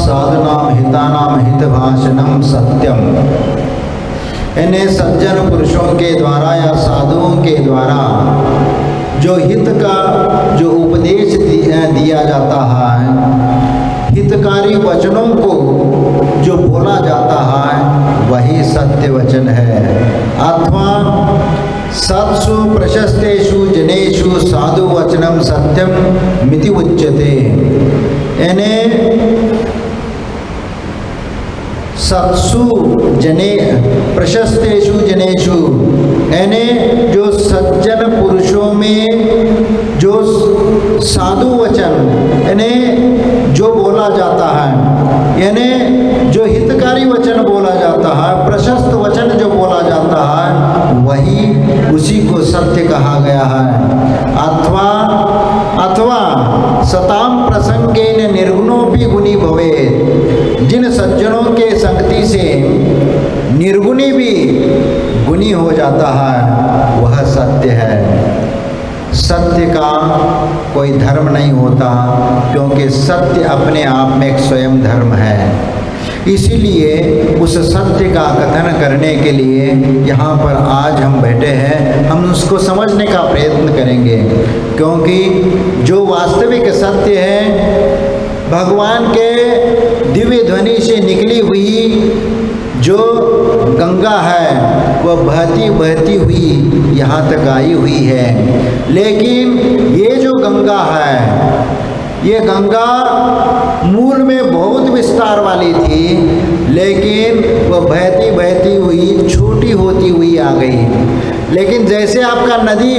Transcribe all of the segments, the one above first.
साधुनाम हितानाम हितभाषणम सत्यम। इन्हें सज्जन पुरुषों के द्वारा या साधुओं के द्वारा जो हित का जो उपदेश दिया जाता है, हितकारी वचनों को जो बोला जाता है, वही सत्य वचन है। अथवा सत्सु प्रशस्तेषु जनेषु साधु वचनम सत्यम मिति उच्यते। इन्हें सत्सु जने प्रशस्तेषु जनेषु, यानी जो सज्जन पुरुषों में जो साधु वचन यानी जो बोला जाता है, यानी जो हितकारी वचन बोला जाता है, प्रशस्त वचन जो बोला जाता है, वही उसी को सत्य कहा गया है। अथवा सताम प्रसंगेन निर्गुणोपि गुणी भवेत्। जिन सज्जनों के संगति से निर्गुणी भी गुणी हो जाता है, वह सत्य है। सत्य का कोई धर्म नहीं होता, क्योंकि सत्य अपने आप में एक स्वयं धर्म है। इसीलिए उस सत्य का कथन करने के लिए यहाँ पर आज हम बैठे हैं। हम उसको समझने का प्रयत्न करेंगे, क्योंकि जो वास्तविक सत्य है, भगवान के दिव्य ध्वनि से निकली हुई जो गंगा है, वह बहती बहती हुई यहाँ तक आई हुई है। लेकिन ये जो गंगा है, ये गंगा मूल में बहुत विस्तार वाली थी, लेकिन वह बहती बहती हुई छोटी होती हुई आ गई। लेकिन जैसे आपका नदी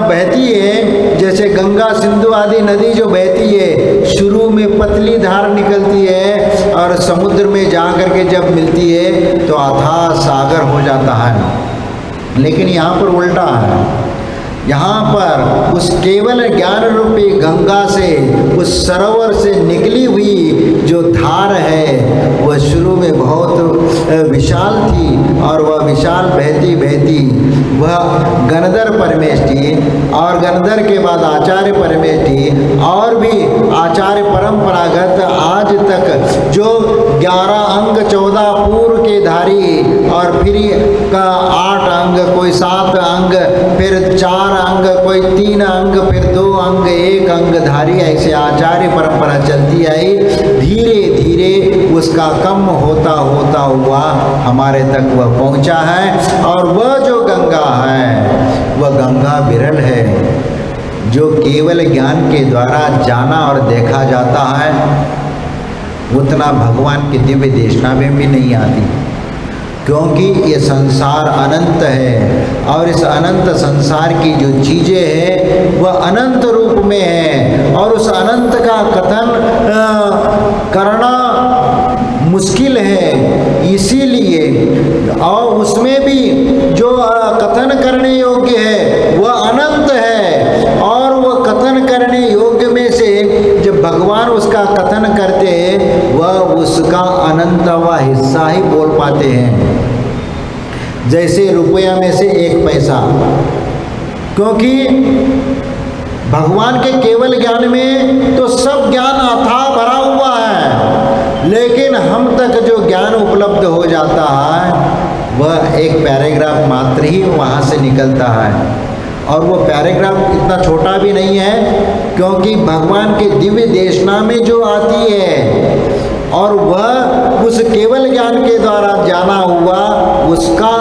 बहती है, जैसे गंगा सिंधु आदि नदी जो बहती है, शुरू में पतली धार निकलती है और समुद्र में जा कर के जब मिलती है तो अथाह सागर हो जाता है। लेकिन यहाँ पर उल्टा है। यहाँ पर उस केवल ज्ञान रूपी गंगा से, उस सरोवर से निकली हुई जो धार है, वह शुरू में बहुत विशाल थी, और वह विशाल बहती बहती वह गणधर परमेश थी, और गणधर के बाद आचार्य परमेश थी, और भी आचार्य परंपरागत आज तक जो 11 अंग 14 पूर्व के धारी, और फिर का 8 अंग, कोई 7 अंग, फिर 4 अंग, कोई 3 अंग, फिर 2 अंग, 1 अंग धारी, ऐसे आचार्य परंपरा चलती आई। धीरे धीरे उसका कम होता होता हुआ हमारे तक वह पहुंचा है। और वह जो गंगा है, वह गंगा विरल है, जो केवल ज्ञान के द्वारा जाना और देखा जाता है, उतना भगवान की दिव्य देशना में भी नहीं आती। क्योंकि ये संसार अनंत है, और इस अनंत संसार की जो चीज़ें हैं वह अनंत रूप में है, और उस अनंत का कथन करना मुश्किल है। इसीलिए और उसमें भी जो कथन करने योग्य है वह अनंत है, और वह कथन करने योग्य में से जब भगवान उसका कथन करते हैं, वह उसका अनंतवा हिस्सा ही बोल पाते हैं। जैसे रुपया में से 1 पैसा, क्योंकि भगवान के केवल ज्ञान में तो सब ज्ञान अथाह भरा हुआ है, लेकिन हम तक जो ज्ञान उपलब्ध हो जाता है, वह एक पैराग्राफ मात्र ही वहाँ से निकलता है। और वो पैराग्राफ इतना छोटा भी नहीं है, क्योंकि भगवान के दिव्य देशना में जो आती है, और वह उस केवल ज्ञान के द्वारा जाना हुआ, उसका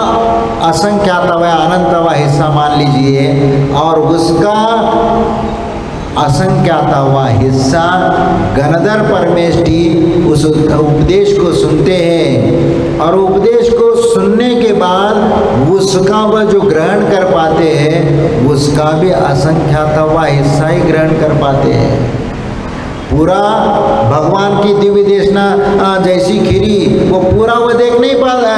असंख्यातवा अनंतवा हिस्सा मान लीजिए, और उसका असंख्यातवा हिस्सा गणधर परमेष्ठी उस उपदेश को सुनते हैं, और उपदेश को सुनने के बाद उसका वह जो ग्रहण कर पाते हैं, उसका भी असंख्यातवा हिस्सा ही ग्रहण कर पाते हैं। पूरा भगवान की दिव्य देशना जैसी खीरी, वो पूरा वह देख नहीं पाता,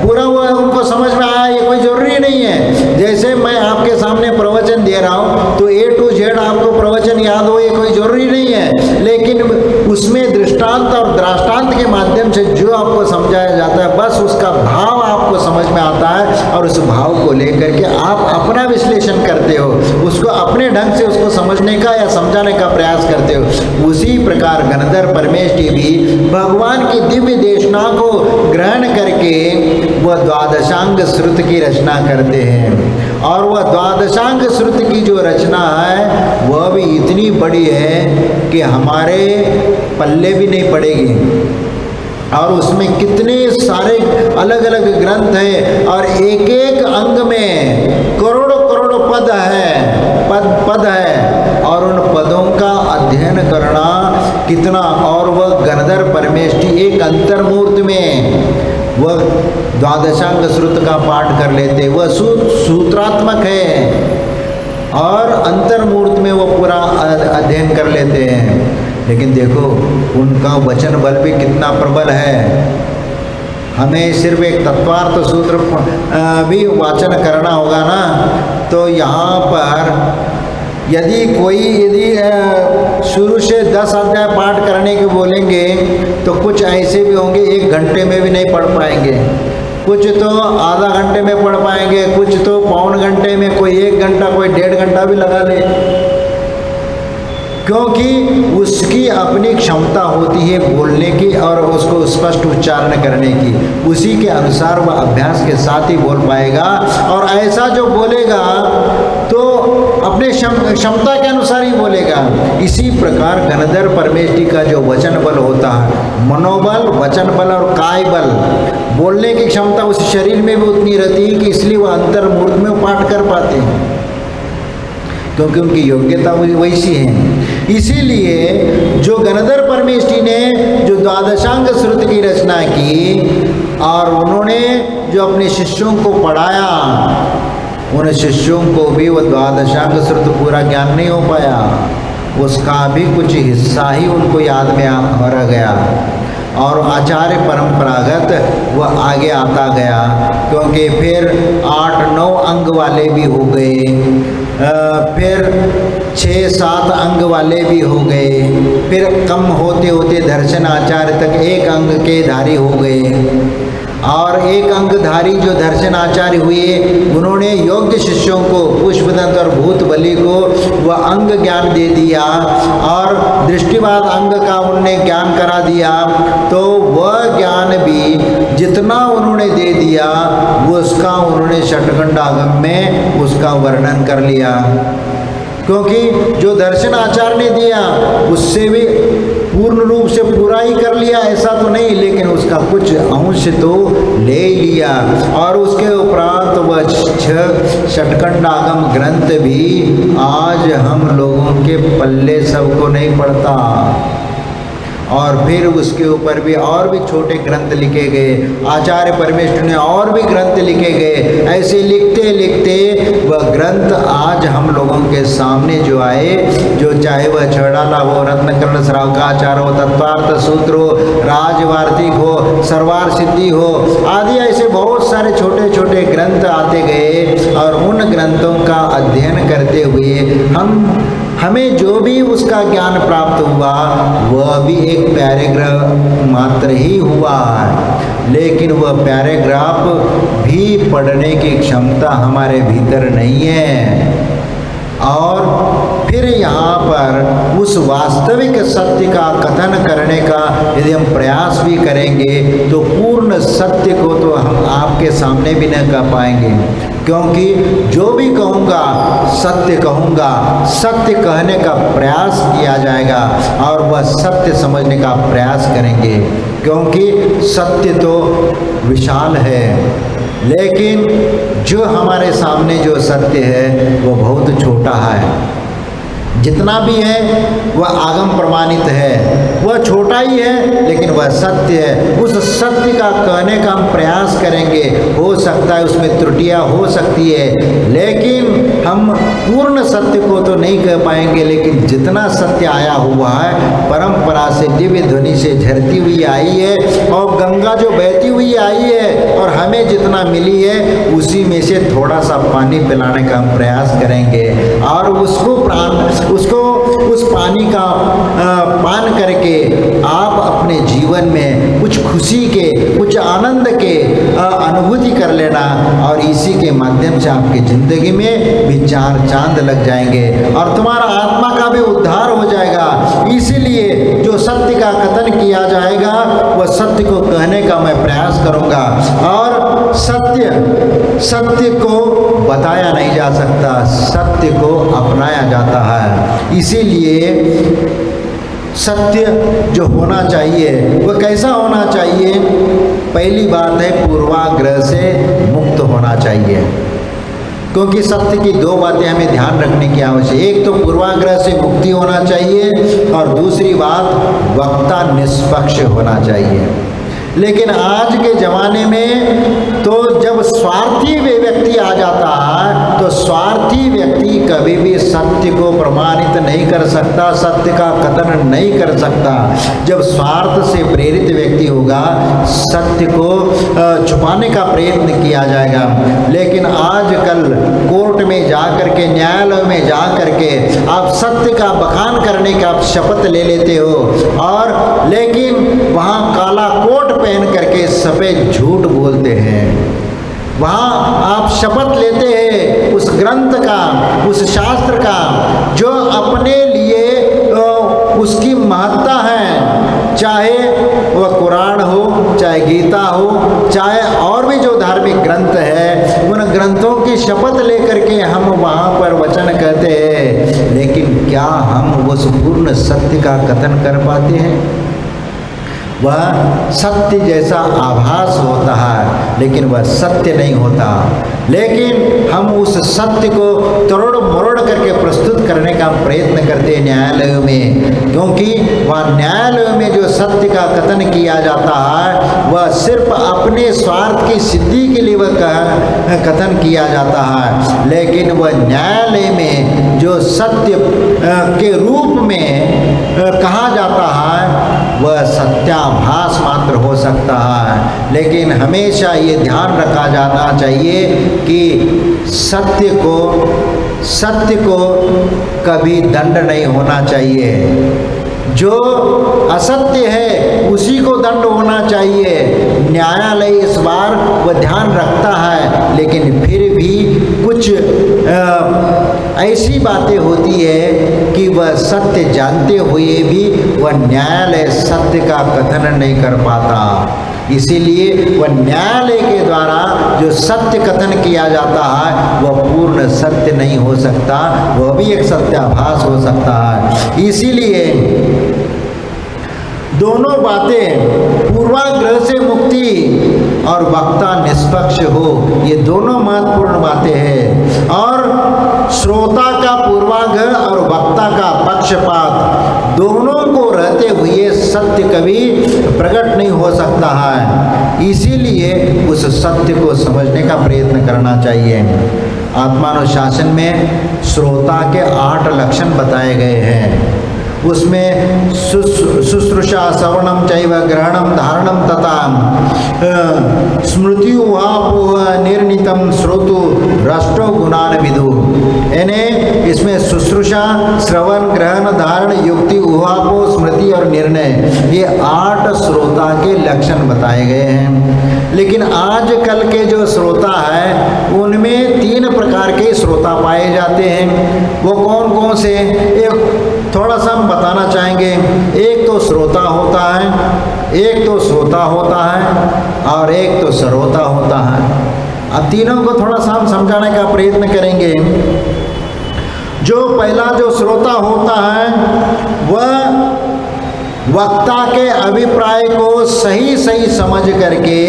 पूरा वह उनको समझ में आया, ये कोई ज़रूरी नहीं है। जैसे मैं आपके सामने प्रवचन दे रहा हूँ तो A to Z आपको प्रवचन याद हो, ये कोई ज़रूरी नहीं है, लेकिन उसमें दृष्टांत और दृष्टांत के माध्यम से जो आपको समझाया जाता है, बस उसका भाव आपको समझ में आता है, और उस भाव को लेकर के आप अपना विश्लेषण करते हो, उसको अपने ढंग से उसको समझने का या समझाने का प्रयास करते हो, उसी प्रकार गणधर परमेष्टि भी भगवान की दिव्य देशना को ग्रहण करके वह द्वादशांग श्रुत की रचना करते हैं। और वह द्वादशांग श्रुत की जो रचना है वह भी इतनी बड़ी है कि हमारे पल्ले भी नहीं पड़ेगी। और उसमें कितने सारे अलग अलग ग्रंथ हैं और एक एक अंग में करोड़ों करोड़ों पद है और उन पदों का अध्ययन करना कितना। और वह गणधर परमेष्टि एक अंतर्मूर्त में वह द्वादशांग श्रुत का पाठ कर लेते, वह सूत्रात्मक है और अंतर्मूर्त में वो पूरा अध्ययन कर लेते हैं। लेकिन देखो उनका वचन बल भी कितना प्रबल है। हमें सिर्फ एक तत्वार्थ सूत्र भी वाचन करना होगा ना, तो यहाँ पर यदि शुरू से 10 अध्याय पाठ करने के बोलेंगे तो कुछ ऐसे भी होंगे 1 घंटे में भी नहीं पढ़ पाएंगे, कुछ तो आधा घंटे में पढ़ पाएंगे, कुछ तो पौन घंटे में, कोई 1 घंटा, कोई 1.5 घंटा भी लगा ले, क्योंकि उसकी अपनी क्षमता होती है बोलने की और उसको स्पष्ट उच्चारण करने की। उसी के अनुसार वह अभ्यास के साथ ही बोल पाएगा। और ऐसा जो बोलेगा तो अपने क्षमता के अनुसार ही बोलेगा। इसी प्रकार गणधर परमेष्टि का जो वचन बल होता है, मनोबल, वचन बल और काय बल, बोलने की क्षमता उस शरीर में भी उतनी रहती है कि इसलिए वह अंतर्मूर्त में पाठ कर पाते हैं, क्योंकि उनकी योग्यता वैसी है। इसीलिए जो गणधर परमेष्टि ने जो द्वादशांग श्रुत की रचना की और उन्होंने जो अपने शिष्यों को पढ़ाया, उन शिष्यों को भी वह द्वादशांग श्रुत पूरा ज्ञान नहीं हो पाया, उसका भी कुछ हिस्सा ही उनको याद में रह गया। और आचार्य परंपरागत वह आगे आता गया, क्योंकि फिर 8-9 अंग वाले भी हो गए, फिर 6-7 अंग वाले भी हो गए, फिर कम होते होते दर्शन आचार्य तक 1 अंग के धारी हो गए। और 1 अंगधारी जो दर्शन आचार्य हुए, उन्होंने योग्य शिष्यों को पुष्पदंत और भूत बलि को वह अंग ज्ञान दे दिया और दृष्टिवाद अंग का उन्होंने ज्ञान करा दिया। तो वह ज्ञान भी जितना उन्होंने दे दिया उसका उन्होंने षट्खंडागम में उसका वर्णन कर लिया, क्योंकि जो दर्शन आचार्य ने दिया उससे भी पूर्ण रूप से पूरा ही कर लिया ऐसा तो नहीं, लेकिन उसका कुछ अंश तो ले लिया। और उसके उपरांत वह षट्खंडागम ग्रंथ भी आज हम लोगों के पल्ले सबको नहीं पड़ता। और फिर उसके ऊपर भी और भी छोटे ग्रंथ लिखे गए, आचार्य परमेष्टि ने और भी ग्रंथ लिखे गए। ऐसे लिखते लिखते वह ग्रंथ आज हम लोगों के सामने जो आए, जो चाहे वह छड़ाला हो, रत्नकर्ण श्रावकाचार हो, तत्वार्थ सूत्र हो, राजवार्तिक हो, सर्वार सिद्धि हो, आदि ऐसे बहुत सारे छोटे छोटे ग्रंथ आते गए। और उन ग्रंथों का अध्ययन करते हुए हमें जो भी उसका ज्ञान प्राप्त हुआ वह भी एक पैराग्राफ मात्र ही हुआ है, लेकिन वह पैराग्राफ भी पढ़ने की क्षमता हमारे भीतर नहीं है। और फिर यहाँ पर उस वास्तविक सत्य का कथन करने का यदि हम प्रयास भी करेंगे तो पूर्ण सत्य को तो हम आपके सामने भी न कर पाएंगे, क्योंकि जो भी कहूँगा सत्य कहूँगा, सत्य कहने का प्रयास किया जाएगा और वह सत्य समझने का प्रयास करेंगे, क्योंकि सत्य तो विशाल है, लेकिन जो हमारे सामने जो सत्य है वो बहुत छोटा है। जितना भी है वह आगम प्रमाणित है, वह छोटा ही है, लेकिन वह सत्य है। उस सत्य का कहने का हम प्रयास करेंगे, हो सकता है उसमें त्रुटियां हो सकती है, लेकिन हम पूर्ण सत्य को तो नहीं कह पाएंगे। लेकिन जितना सत्य आया हुआ है परंपरा से, दिव्य ध्वनि से झरती हुई आई है और गंगा जो बहती हुई आई है, और हमें जितना मिली है उसी में से थोड़ा सा पानी पिलाने का हम प्रयास करेंगे और उसको उस पानी का पान करके आप अपने जीवन में कुछ खुशी के, कुछ आनंद के अनुभूति कर लेना, और इसी के माध्यम से आपकी ज़िंदगी में भी चार चांद लग जाएंगे और तुम्हारा आत्मा का भी उद्धार हो जाएगा। इसीलिए जो सत्य का कथन किया जाएगा वह सत्य को कहने का मैं प्रयास करूंगा, और सत्य को बताया नहीं जा सकता, सत्य को अपनाया जाता है। इसीलिए सत्य जो होना चाहिए वह कैसा होना चाहिए? पहली बात है पूर्वाग्रह से मुक्त होना चाहिए, क्योंकि सत्य की दो बातें हमें ध्यान रखने की आवश्यकता है। एक तो पूर्वाग्रह से मुक्ति होना चाहिए, और दूसरी बात वक्ता निष्पक्ष होना चाहिए। लेकिन आज के ज़माने में तो जब स्वार्थी व्यक्ति आ जाता है, तो स्वार्थी व्यक्ति कभी भी सत्य को प्रमाणित नहीं कर सकता, सत्य का कथन नहीं कर सकता। जब स्वार्थ से प्रेरित व्यक्ति होगा, सत्य को छुपाने का प्रयत्न किया जाएगा। लेकिन आजकल कोर्ट में जा करके, न्यायालय में जा करके आप सत्य का बखान करने का आप शपथ ले लेते हो, और लेकिन वहाँ काला कोट पहन करके सफेद झूठ बोलते हैं। वहाँ आप शपथ लेते हैं उस ग्रंथ का, उस शास्त्र का, जो अपने लिए उसकी महत्ता है, चाहे वह कुरान हो, चाहे गीता हो, चाहे और भी जो धार्मिक ग्रंथ है, उन ग्रंथों की शपथ लेकर के हम वहाँ पर वचन कहते हैं। लेकिन क्या हम उस पूर्ण सत्य का कथन कर पाते हैं? वह सत्य जैसा आभास होता है, लेकिन वह सत्य नहीं होता। लेकिन हम उस सत्य को तोड़ मरोड़ करके प्रस्तुत करने का प्रयत्न करते हैं न्यायालयों में, क्योंकि वह न्यायालयों में जो सत्य का कथन किया जाता है वह सिर्फ अपने स्वार्थ की सिद्धि के लिए वह कथन किया जाता है। लेकिन वह न्यायालय में जो सत्य के रूप में कहा जाता है वह सत्याभास मात्र हो सकता है। लेकिन हमेशा ये ध्यान रखा जाना चाहिए कि सत्य को कभी दंड नहीं होना चाहिए। जो असत्य है उसी को दंड होना चाहिए। न्यायालय इस बार वह ध्यान रखता है, लेकिन फिर भी कुछ ऐसी बातें होती है कि वह सत्य जानते हुए भी वह न्यायालय सत्य का कथन नहीं कर पाता। इसीलिए वह न्यायालय के द्वारा जो सत्य कथन किया जाता है वह पूर्ण सत्य नहीं हो सकता, वह भी एक सत्याभास हो सकता है। इसीलिए दोनों बातें, पूर्वाग्रह से मुक्ति और वक्ता निष्पक्ष हो, ये दोनों महत्वपूर्ण बातें हैं। और श्रोता का पूर्वाग्रह और वक्ता का पक्षपात दोनों को रहते हुए सत्य कभी प्रकट नहीं हो सकता है। इसीलिए उस सत्य को समझने का प्रयत्न करना चाहिए। आत्मानुशासन में श्रोता के 8 लक्षण बताए गए हैं। उसमें शुश्रूषा, श्रवणम चैव ग्रहणम धारणम तथा स्मृति उहापोह निर्णीतम श्रोतु राष्ट्रो गुणान विदु। यानी इसमें शुश्रूषा, श्रवण, ग्रहण, धारण, युक्ति, उहापोह, स्मृति और निर्णय, ये 8 श्रोता के लक्षण बताए गए हैं। लेकिन आजकल के जो श्रोता है उनमें 3 प्रकार के श्रोता पाए जाते हैं। वो कौन कौन से, एक थोड़ा सा हम बताना चाहेंगे। एक तो श्रोता होता है, एक तो श्रोता होता है, और एक तो श्रोता होता है। अब तीनों को थोड़ा सा हम समझाने का प्रयत्न करेंगे। जो पहला जो श्रोता होता है वह वक्ता के अभिप्राय को सही सही समझ करके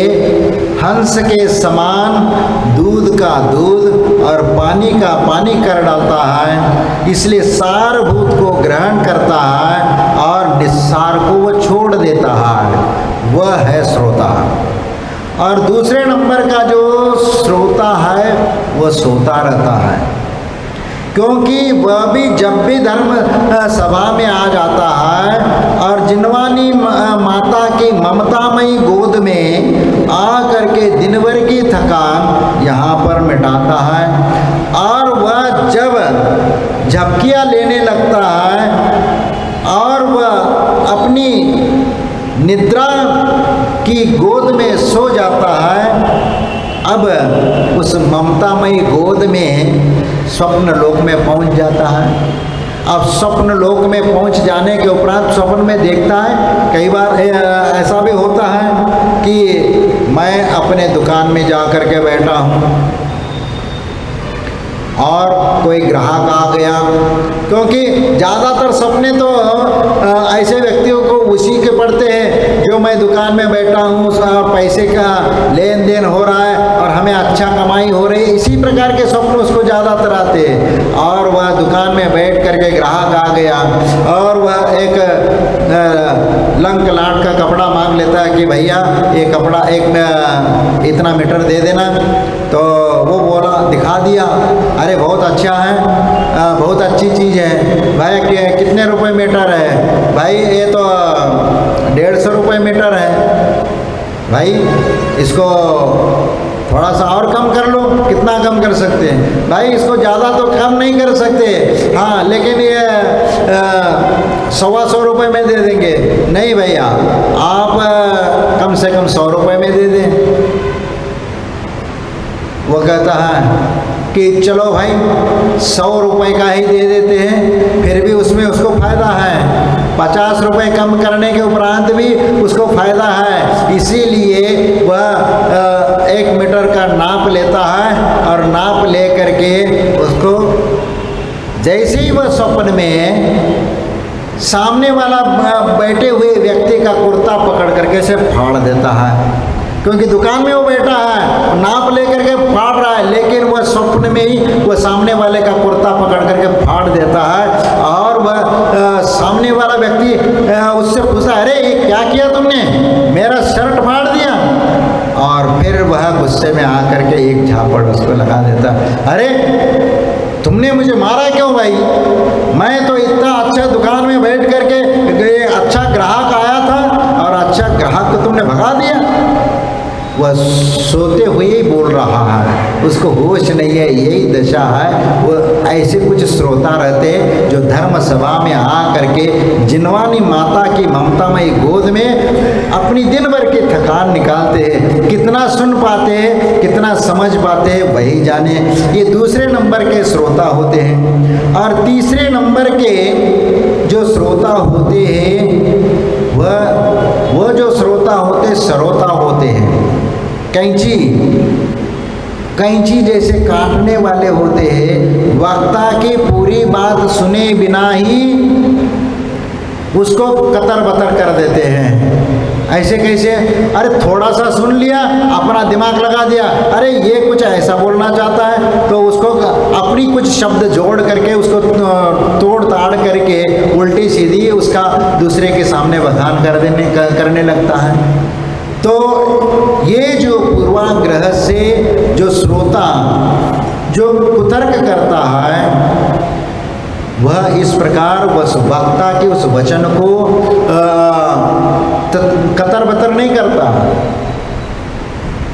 हंस के समान दूध का दूध और पानी का पानी कर डालता है। इसलिए सारभूत को ग्रहण करता है और निस्सार को वह छोड़ देता है, वह है श्रोता। और दूसरे नंबर का जो श्रोता है वह सोता रहता है, क्योंकि वह भी जब भी धर्म सभा में आ जाता है और जिनवानी माता की ममतामयी गोद में आ करके दिन भर की थकान यहाँ पर मिटाता है, और वह जब झपकियाँ लेने लगता है अपनी निद्रा की गोद में सो जाता है, अब उस ममतामयी गोद में स्वप्न लोक में पहुंच जाता है। अब स्वप्न लोक में पहुंच जाने के उपरांत स्वप्न में देखता है, कई बार ऐसा भी होता है कि मैं अपने दुकान में जा कर के बैठा हूँ और कोई ग्राहक आ गया, क्योंकि ज़्यादातर सपने तो ऐसे व्यक्तियों को उसी के पड़ते हैं जो मैं दुकान में बैठा हूँ और पैसे का लेन देन हो रहा है और हमें अच्छा कमाई हो रही है, इसी प्रकार के स्वप्न उसको ज़्यादातर आते हैं। और वह दुकान में बैठ करके ग्राहक आ गया और वह एक लंक लाट का कपड़ा मांग लेता है कि भैया ये कपड़ा एक इतना मीटर दे देना, तो वो बोला, दिखा दिया, अरे बहुत अच्छा है, बहुत अच्छी चीज़ है भाई, कितने रुपए मीटर है भाई? ये तो 150 रुपये मीटर है भाई, इसको थोड़ा सा और कम कर लो। कितना कम कर सकते हैं भाई? इसको ज़्यादा तो कम नहीं कर सकते, हाँ, लेकिन ये 125 रुपये में दे देंगे। नहीं भैया, आप कम से कम 100 रुपये में दे दें। वो कहता है कि चलो भाई 100 रुपये का ही दे देते हैं, फिर भी उसमें उसको फ़ायदा है, 50 रुपये कम करने के उपरांत भी उसको फ़ायदा है। इसीलिए वह 1 मीटर का नाप लेता है और नाप ले करके उसको, जैसे ही वह स्वप्न में सामने वाला बैठे हुए व्यक्ति का कुर्ता पकड़ करके से फाड़ देता है, क्योंकि दुकान में वो बैठा है, नाप लेकर के फाड़ रहा है, लेकिन वह स्वप्न में ही वह सामने वाले का कुर्ता पकड़ करके फाड़ देता है। और वह सामने वाला व्यक्ति उससे पूछता, अरे ये क्या किया तुमने, मेरा शर्ट फाड़ दिया? और फिर वह गुस्से में आकर के एक झापड़ उसको लगा देता, अरे तुमने मुझे मारा क्यों भाई? मैं तो इतना अच्छा दुकान में बैठ करके, अच्छा ग्राहक आया था और अच्छा ग्राहक को तुमने भगा दिया। वह सोते हुए ही बोल रहा है, उसको होश नहीं है, यही दशा है। वो ऐसे कुछ श्रोता रहते हैं जो धर्म सभा में आ करके जिनवानी माता की ममतामयी गोद में अपनी दिन भर की थकान निकालते हैं। कितना सुन पाते हैं, कितना समझ पाते हैं, वही जाने। ये दूसरे नंबर के श्रोता होते हैं। और तीसरे नंबर के जो श्रोता होते हैं वो जो श्रोता होते सरोता होते हैं। कैंची जैसे काटने वाले होते हैं, वक्ता की पूरी बात सुने बिना ही उसको कतर बतर कर देते हैं। ऐसे कैसे? अरे थोड़ा सा सुन लिया, अपना दिमाग लगा दिया, अरे ये कुछ ऐसा बोलना चाहता है, तो उसको अपनी कुछ शब्द जोड़ करके उसको तोड़ ताड़ करके उल्टी सीधी उसका दूसरे के सामने बखान करने लगता है। तो ये जो पूर्वाग्रह से जो श्रोता जो कुतर्क करता है, वह इस प्रकार उस वक्ता के उस वचन को कतर बतर नहीं करता,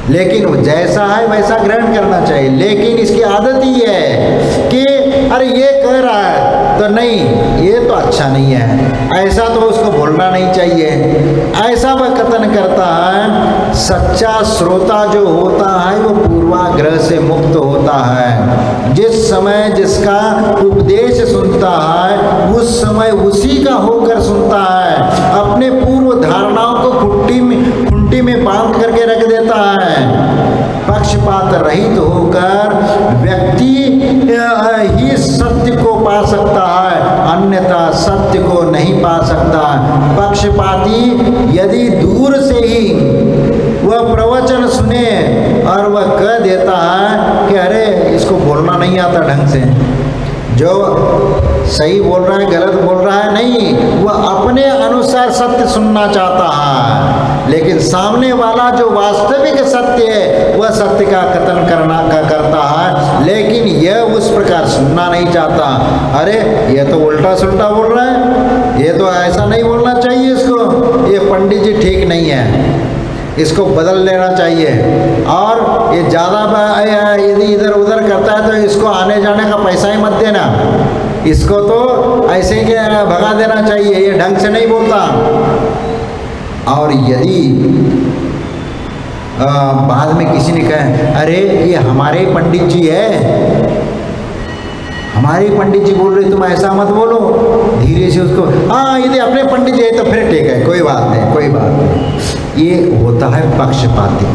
लेकिन जैसा है वैसा ग्रहण करना चाहिए। लेकिन इसकी आदत ही है कि अरे ये कह रहा है तो नहीं, ये तो अच्छा नहीं है, ऐसा तो उसको बोलना नहीं चाहिए, ऐसा वह कथन करता है। सच्चा श्रोता जो होता है वो पूर्वाग्रह से मुक्त होता है। जिस समय जिसका उपदेश सुनता है उस समय उसी का होकर सुनता है, अपने पूर्व धारणाओं को खुट्टी में बांध करके रख देता है। पक्षपात रहित होकर व्यक्ति ही सत्य को पा सकता है, अन्यथा सत्य को नहीं पा सकता। पक्षपाती यदि दूर से ही वह प्रवचन सुने और वह कह देता है कि अरे इसको बोलना नहीं आता ढंग से, जो सही बोल रहा है गलत बोल रहा है, नहीं, वह अपने अनुसार सत्य सुनना चाहता है, लेकिन सामने वाला जो वास्तविक सत्य है वह सत्य का कथन करता है, लेकिन यह उस प्रकार सुनना नहीं चाहता। अरे ये तो उल्टा सुल्टा बोल रहा है, ये तो ऐसा नहीं बोलना चाहिए, इसको ये पंडित जी ठीक नहीं है, इसको बदल लेना चाहिए, और ये ज़्यादा यदि इधर उधर करता है तो इसको आने जाने का पैसा ही मत देना, इसको तो ऐसे ही भगा देना चाहिए, ये ढंग से नहीं बोलता। और यदि बाद में किसी ने कहा अरे ये हमारे पंडित जी है, हमारे पंडित जी बोल रहे तुम ऐसा मत बोलो, धीरे से उसको हाँ यदि अपने पंडित जी है तो फिर ठीक है, कोई बात नहीं, कोई बात नहीं। ये होता है पक्षपाती।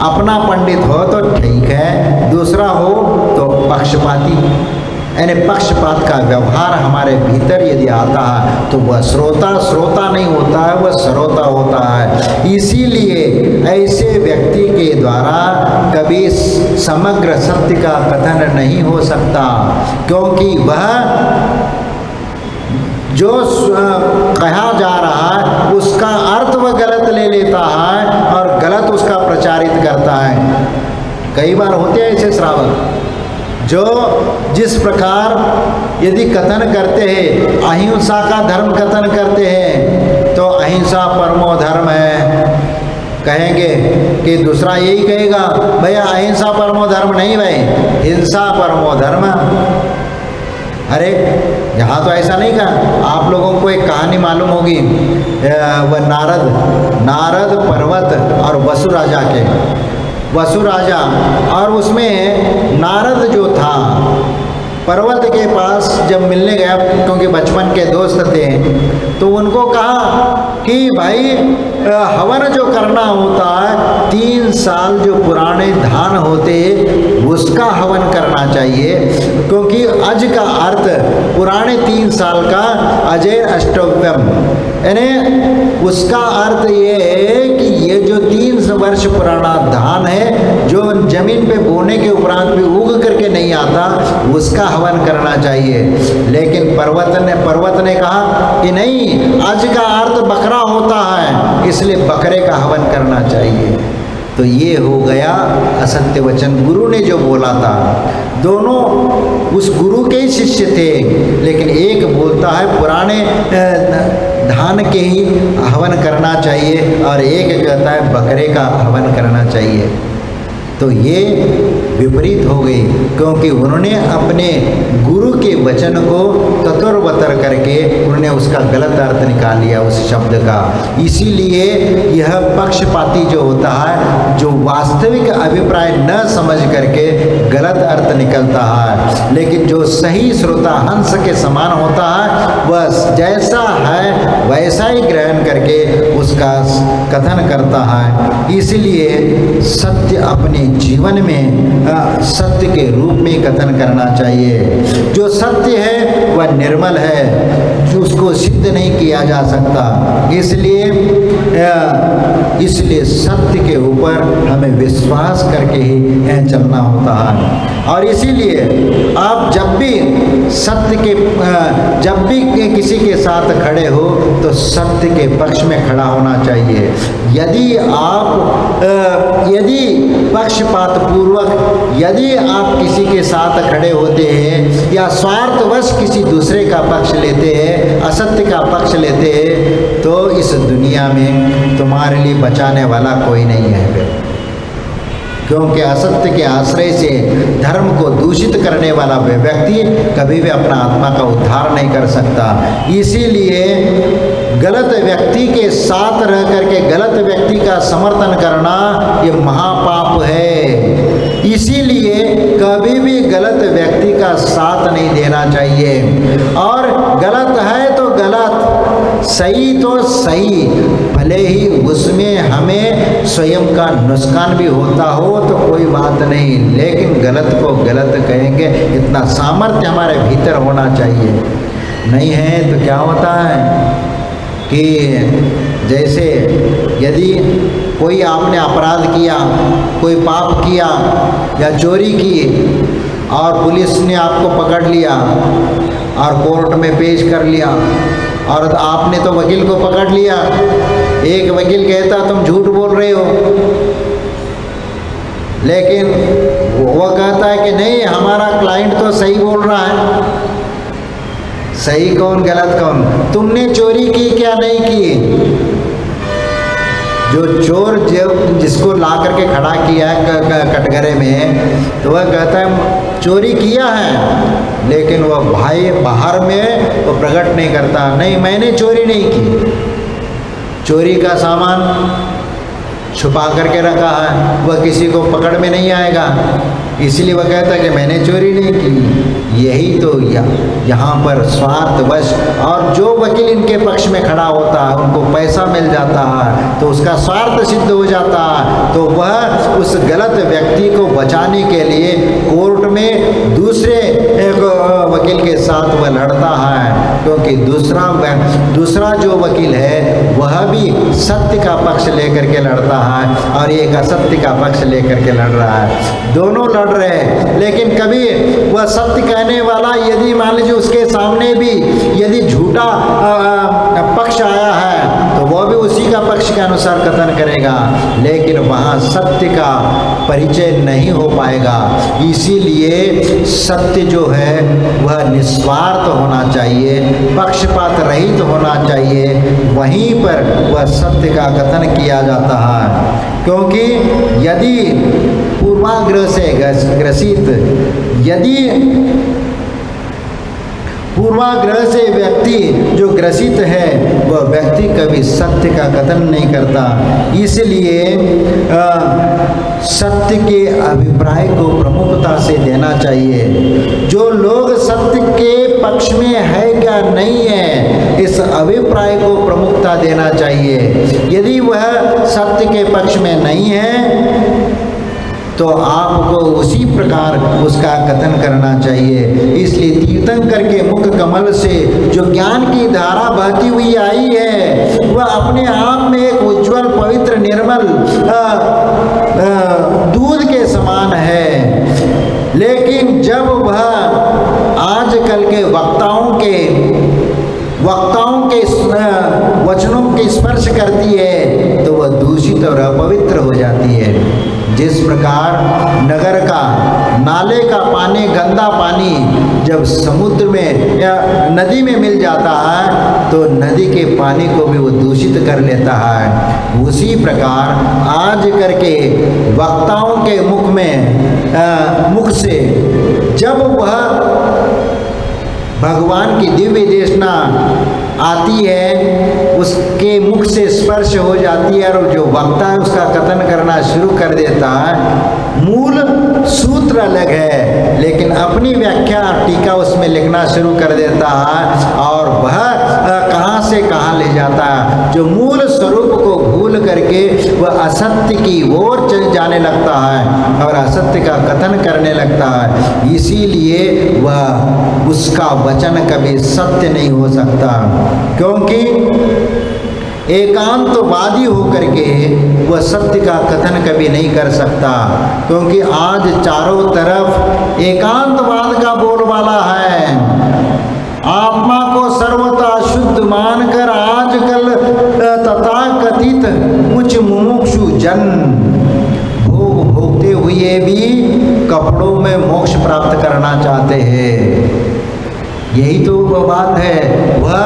अपना पंडित हो तो ठीक है, दूसरा हो तो पक्षपाती। यानी पक्षपात का व्यवहार हमारे भीतर यदि आता है तो वह श्रोता नहीं होता है, वह श्रोता होता है। इसीलिए ऐसे व्यक्ति के द्वारा कभी समग्र सत्य का कथन नहीं हो सकता, क्योंकि वह जो कहा जा रहा है उसका अर्थ वह गलत ले लेता है और गलत उसका प्रचारित करता है। कई बार होते हैं ऐसे श्रावक जो जिस प्रकार यदि कथन करते हैं, अहिंसा का धर्म कथन करते हैं, तो अहिंसा परमो धर्म है कहेंगे कि दूसरा यही कहेगा भैया अहिंसा परमो धर्म नहीं भाई, हिंसा परमो धर्म। अरे यहाँ तो ऐसा नहीं कहा। आप लोगों को एक कहानी मालूम होगी, वह नारद पर्वत और वसु राजा के, वसु राजा और उसमें नारद जो था पर्वत के पास जब मिलने गया, क्योंकि बचपन के दोस्त थे, तो उनको कहा कि भाई हवन जो करना होता है 3 साल जो पुराने धान होते उसका हवन करना चाहिए, क्योंकि अज का अर्थ पुराने 3 साल का अजय अष्टव्यम, यानी उसका अर्थ ये है कि ये जो 3 वर्ष पुराना धान है जो जमीन पे बोने के उपरांत भी उग करके नहीं आता, उसका हवन करना चाहिए। लेकिन पर्वत ने कहा कि नहीं, आज का अर्थ बकरा होता है, इसलिए बकरे का हवन करना चाहिए। तो ये हो गया असत्य वचन, गुरु ने जो बोला था। दोनों उस गुरु के ही शिष्य थे, लेकिन एक बोलता है पुराने धान के ही हवन करना चाहिए और एक कहता है बकरे का हवन करना चाहिए। तो ये विपरीत हो गई, क्योंकि उन्होंने अपने गुरु के वचन को ततुरबतर करके उन्होंने उसका गलत अर्थ निकाल लिया उस शब्द का। इसीलिए यह पक्षपाती जो होता है, जो वास्तविक अभिप्राय न समझ करके गलत अर्थ निकलता है, लेकिन जो सही श्रोता हंस के समान होता है, वह जैसा है वैसा ही ग्रहण करके उसका कथन करता है। इसलिए सत्य अपने जीवन में सत्य के रूप में कथन करना चाहिए। जो सत्य है वह निर्मल है, जो उसको सिद्ध नहीं किया जा सकता। इसलिए सत्य के ऊपर हमें विश्वास करके ही चलना होता है। और इसीलिए आप जब भी किसी के साथ खड़े हो तो सत्य के पक्ष में खड़ा होना चाहिए। यदि पक्षपात पूर्वक यदि आप किसी के साथ खड़े होते हैं या स्वार्थवश किसी दूसरे का पक्ष लेते हैं, असत्य का पक्ष लेते हैं, तो इस दुनिया में तुम्हारे लिए बचाने वाला कोई नहीं है फिर। क्योंकि असत्य के आश्रय से धर्म को दूषित करने वाला व्यक्ति कभी भी अपना आत्मा का उद्धार नहीं कर सकता। इसीलिए गलत व्यक्ति के साथ रह करके गलत व्यक्ति का समर्थन करना ये महापाप है। इसीलिए कभी भी गलत व्यक्ति का साथ नहीं देना चाहिए। और गलत है तो गलत, सही तो सही, भले ही उसमें हमें स्वयं का नुकसान भी होता हो तो कोई बात नहीं, लेकिन गलत को गलत कहेंगे, इतना सामर्थ्य हमारे भीतर होना चाहिए। नहीं है तो क्या होता है कि जैसे यदि कोई आपने अपराध किया, कोई पाप किया या चोरी की और पुलिस ने आपको पकड़ लिया और कोर्ट में पेश कर लिया और आपने तो वकील को पकड़ लिया। एक वकील कहता तुम झूठ बोल रहे हो, लेकिन वो कहता है कि नहीं हमारा क्लाइंट तो सही बोल रहा है। सही कौन गलत कौन? तुमने चोरी की क्या नहीं की? जो चोर जिसको ला करके खड़ा किया है कटघरे में, तो वह कहता है चोरी किया है, लेकिन वह भाई बाहर में वो प्रकट नहीं करता, नहीं मैंने चोरी नहीं की। चोरी का सामान छुपा करके रखा है, वह किसी को पकड़ में नहीं आएगा, इसलिए वह कहता है कि मैंने चोरी नहीं की। यही तो यहाँ पर स्वार्थवश, और जो वकील इनके पक्ष में खड़ा होता है उनको पैसा मिल जाता है तो उसका स्वार्थ सिद्ध हो जाता है, तो वह उस गलत व्यक्ति को बचाने के लिए कोर्ट में दूसरे वकील के साथ वह लड़ता है, क्योंकि दूसरा जो वकील है वह भी सत्य का पक्ष लेकर के लड़ता है और एक असत्य का पक्ष लेकर के लड़ रहा है। दोनों लड़ रहे हैं, लेकिन कभी वह सत्य कहने वाला यदि मान लीजिए उसके सामने भी यदि झूठा पक्ष आया है तो वह भी उसी का पक्ष के अनुसार कथन करेगा, लेकिन वहाँ सत्य का परिचय नहीं हो पाएगा। इसीलिए सत्य जो है वह निस्वार्थ होना चाहिए, पक्षपात रहित होना चाहिए, वहीं पर वह सत्य का कथन किया जाता है। क्योंकि यदि पूर्वाग्रह से ग्रसित, यदि पूर्वाग्रह से व्यक्ति जो ग्रसित है वह व्यक्ति कभी सत्य का कथन नहीं करता। इसलिए सत्य के अभिप्राय को प्रमुखता से देना चाहिए। जो लोग सत्य के पक्ष में है क्या नहीं है, इस अभिप्राय को प्रमुखता देना चाहिए। यदि वह सत्य के पक्ष में नहीं है तो आपको उसी प्रकार उसका कथन करना चाहिए। इसलिए तीर्थंकर के मुख कमल से जो ज्ञान की धारा बहती हुई आई है वह अपने आप में एक उज्जवल पवित्र निर्मल दूध के समान है, लेकिन जब वह आजकल के वक्ताओं के वचनों के स्पर्श करती है तो वह दूषित और अपवित्र हो जाती है। जिस प्रकार नगर का नाले का पानी, गंदा पानी जब समुद्र में या नदी में मिल जाता है तो नदी के पानी को भी वो दूषित कर लेता है, उसी प्रकार आज करके वक्ताओं के मुख से जब वह भगवान की दिव्य देशना आती है, उसके मुख से स्पर्श हो जाती है और जो वक्ता है उसका कथन करना शुरू कर देता है। मूल सूत्र अलग है, लेकिन अपनी व्याख्या टीका उसमें लिखना शुरू कर देता है और वह कहाँ से कहाँ ले जाता है। जो मूल स्वरूप को भूल करके वह असत्य की ओर चल जाने लगता है और असत्य का कथन करने लगता है। इसीलिए वह उसका वचन कभी सत्य नहीं हो सकता, क्योंकि एकांतवादी होकर के वह सत्य का कथन कभी नहीं कर सकता। क्योंकि आज चारों तरफ एकांतवाद का बोलबाला है। आत्मा को सर्वथा शुद्ध मानकर आजकल तथाकथित कुछ मुमुक्षु जन भोग भोगते हुए भी कपड़ों में मोक्ष प्राप्त करना चाहते हैं। यही तो वो बात है। वह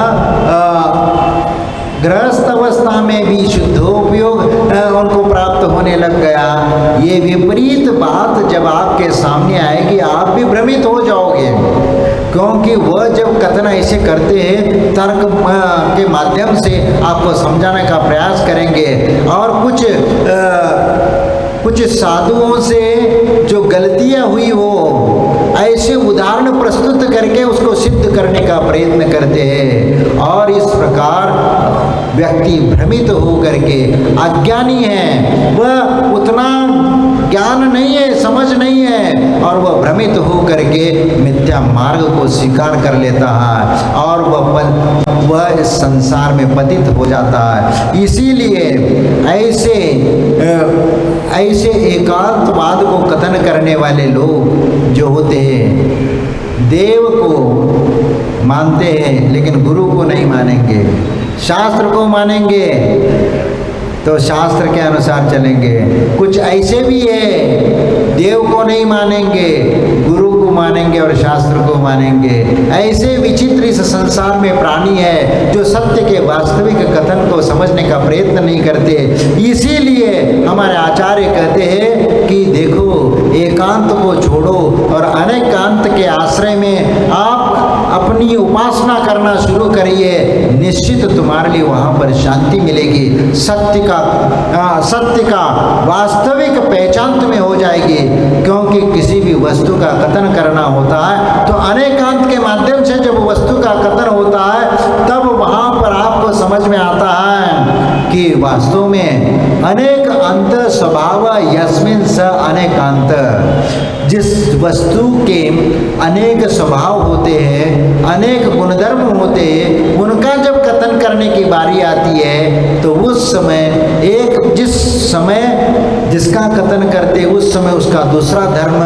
गृहस्थ अवस्था में भी शुद्धोपयोग उनको प्राप्त होने लग गया। ये विपरीत बात जब आपके सामने आएगी आप भी भ्रमित हो जाओगे, क्योंकि वह जब कथन ऐसे करते हैं तर्क के माध्यम से आपको समझाने का प्रयास करेंगे और कुछ साधुओं से जो गलतियां हुई हो ऐसे उदाहरण प्रस्तुत करके उसको सिद्ध करने का प्रयत्न करते हैं और इस प्रकार व्यक्ति भ्रमित हो करके अज्ञानी है, वह उतना ज्ञान नहीं है, समझ नहीं है और वह भ्रमित हो करके मिथ्या मार्ग को स्वीकार कर लेता है और वह इस संसार में पतित हो जाता है। इसीलिए ऐसे एकांतवाद को कथन करने वाले लोग जो होते हैं देव को मानते हैं लेकिन गुरु को नहीं मानेंगे, शास्त्र को मानेंगे तो शास्त्र के अनुसार चलेंगे। कुछ ऐसे भी है देव को नहीं मानेंगे, गुरु को मानेंगे और शास्त्र को मानेंगे। ऐसे विचित्र इस संसार में प्राणी है जो सत्य के वास्तविक कथन को समझने का प्रयत्न नहीं करते। इसीलिए हमारे आचार्य कहते हैं कि देखो, एकांत को छोड़ो और अनेकांत के आश्रय में आप अपनी उपासना करना शुरू करिए, निश्चित तुम्हारे लिए वहाँ पर शांति मिलेगी। सत्य का वास्तविक पहचान तुम्हें हो जाएगी। क्योंकि किसी भी वस्तु का कथन करना होता है तो अनेकांत के माध्यम से जब वस्तु का कथन होता है तब वहाँ पर आपको समझ में आता है कि वास्तव में अनेक अंत स्वभाव यस्मिन् स अनेकांत। जिस वस्तु के अनेक स्वभाव होते हैं, अनेक गुणधर्म होते हैं, उनका जब कथन करने की बारी आती है तो उस समय जिसका कथन करते उस समय उसका दूसरा धर्म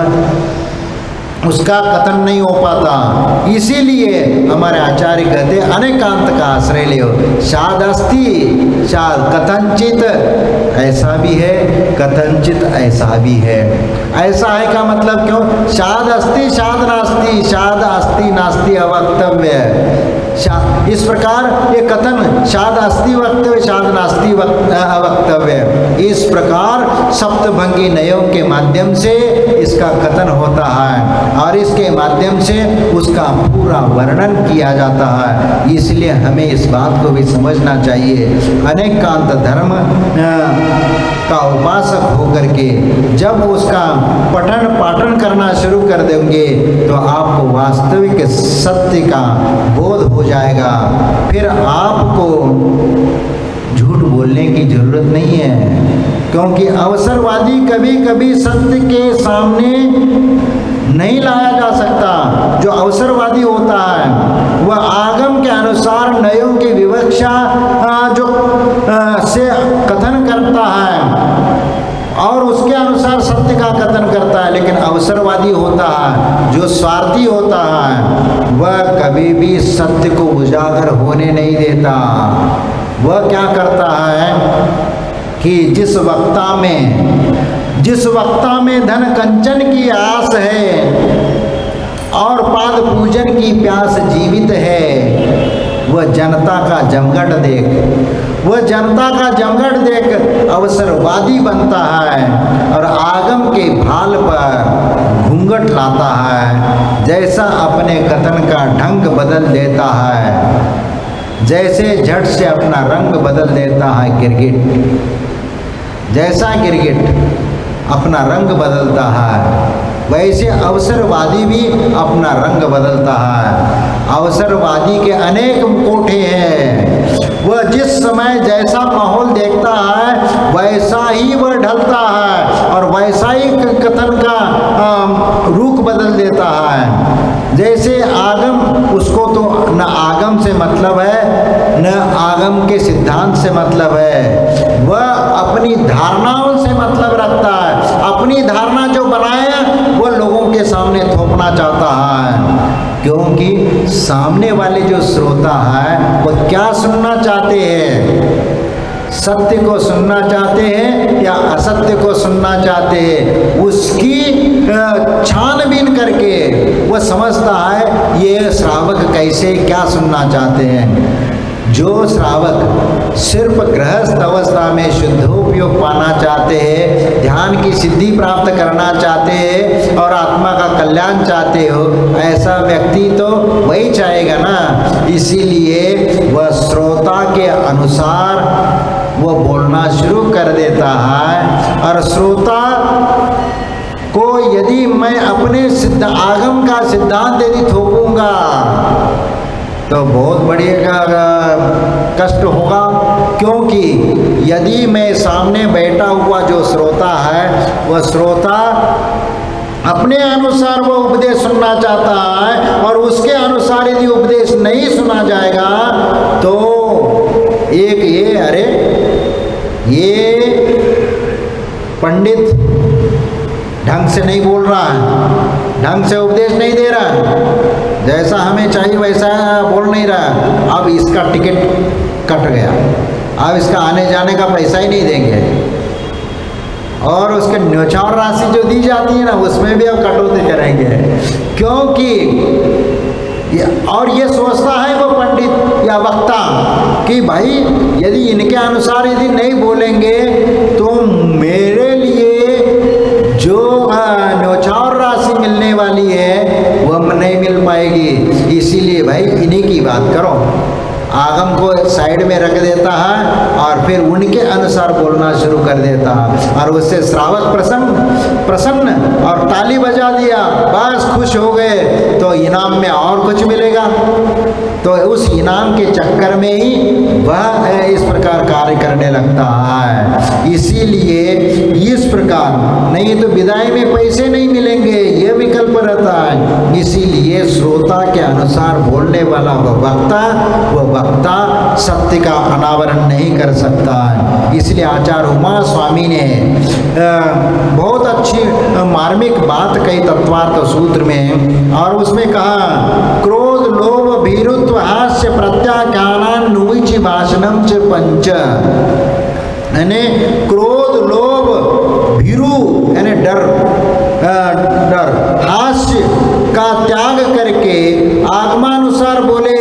उसका कथन नहीं हो पाता। इसीलिए हमारे आचार्य कहते अनेकांत का आश्रय ले। शाद अस्ति, शाद कथनचित ऐसा भी है, कथनचित ऐसा भी है। ऐसा है का मतलब क्यों? शाद अस्ति शाद नास्ति, शाद अस्ति नास्ति अवक्तव्य। इस प्रकार ये कथन शाद अस्ति वक्तव्य, शाद नास्ति अवक्तव्य, इस प्रकार सप्तभंगी नयों के माध्यम से इसका कथन होता है और इसके माध्यम से उसका पूरा वर्णन किया जाता है। इसलिए हमें इस बात को भी समझना चाहिए। अनेकांत धर्म का उपासक होकर के जब उसका पठन पाठन करना शुरू कर देंगे तो आपको वास्तविक सत्य का बोध हो जाएगा। फिर आपको झूठ बोलने की जरूरत नहीं है, क्योंकि अवसरवादी कभी कभी सत्य के सामने नहीं लाया जा सकता। जो अवसरवादी होता है वह आगम के अनुसार नयों की विवक्षा से कथन करता है और उसके अनुसार सत्य का कथन करता है। लेकिन अवसरवादी होता है, जो स्वार्थी होता है, वह कभी भी सत्य को उजागर होने नहीं देता। वह क्या करता है कि जिस वक्ता में धन कंचन की आस है और पाद पूजन की प्यास जीवित है, वह जनता का जमघट देख अवसरवादी बनता है और आगम के भाल पर घूंघट लाता है। जैसा अपने कथन का ढंग बदल देता है, जैसे झट से अपना रंग बदल देता है गिरगिट, जैसा गिरगिट अपना रंग बदलता है वैसे अवसरवादी भी अपना रंग बदलता है। अवसरवादी के अनेक मुखौटे हैं। वह जिस समय जैसा माहौल देखता है वैसा ही वह ढलता है और वैसा ही कथन का रुख बदल देता है। जैसे आगम, उसको तो न आगम से मतलब है न आगम के सिद्धांत से मतलब है, वह अपनी धारणाओं से मतलब रखता है। अपनी धारणा जो बनाए वो लोगों के सामने थोपना चाहता है, क्योंकि सामने वाले जो श्रोता है वो क्या सुनना चाहते हैं? सत्य को सुनना चाहते हैं या असत्य को सुनना चाहते हैं? उसकी छानबीन करके वह समझता है ये श्रावक कैसे क्या सुनना चाहते हैं। जो श्रावक सिर्फ गृहस्थ अवस्था में शुद्धोपयोग पाना चाहते हैं, ध्यान की सिद्धि प्राप्त करना चाहते हैं और आत्मा का कल्याण चाहते हो, ऐसा व्यक्ति तो वही चाहेगा ना। इसीलिए वह श्रोता के अनुसार वो बोलना शुरू कर देता है और श्रोता को यदि मैं अपने आगम का सिद्धांत यदि थोपूंगा तो बहुत बड़ी कष्ट होगा, क्योंकि यदि मैं सामने बैठा हुआ जो श्रोता है वह श्रोता अपने अनुसार वो उपदेश सुनना चाहता है और उसके अनुसार यदि उपदेश नहीं सुना जाएगा तो एक ये पंडित ढंग से नहीं बोल रहा है, ढंग से उपदेश नहीं दे रहा है, जैसा हमें चाहिए वैसा बोल नहीं रहा। अब इसका टिकट कट गया, अब इसका आने जाने का पैसा ही नहीं देंगे और उसके न्यौछावर राशि जो दी जाती है ना उसमें भी अब कटौती करेंगे, क्योंकि और ये सोचता है वो पंडित या वक्ता कि भाई यदि इनके अनुसार यदि नहीं बोलेंगे तो मेरे लिए जो न्योछावर राशि मिलने वाली है वह नहीं मिल पाएगी। इसीलिए भाई इन्हीं की बात करो। आगम को साइड में रख देता है और फिर उनके अनुसार बोलना शुरू कर देता है और उससे श्रावक प्रसन्न और ताली बजा दिया, बस खुश हो गए, तो इनाम में और कुछ मिलेगा। तो उस इनाम के चक्कर में ही वह इस प्रकार कार्य करने लगता है। इसीलिए इस प्रकार, नहीं तो विदाई में पैसे नहीं मिलेंगे, यह विकल्प रहता है। इसीलिए श्रोता के अनुसार बोलने वाला वह वक्ता सत्य का अनावरण नहीं कर सकता है। इसलिए आचार्य उमा स्वामी ने बहुत अच्छी मार्मिक बात कही तत्वार्थ सूत्र में, और उसमें कहा क्रोध लोभ भीरुत्व हास्य प्रत्याख्यानान नुविचि भाषणम च पंच। यानी क्रोध लोभ भीरु यानी डर, हास्य का त्याग करके आगमानुसार बोले।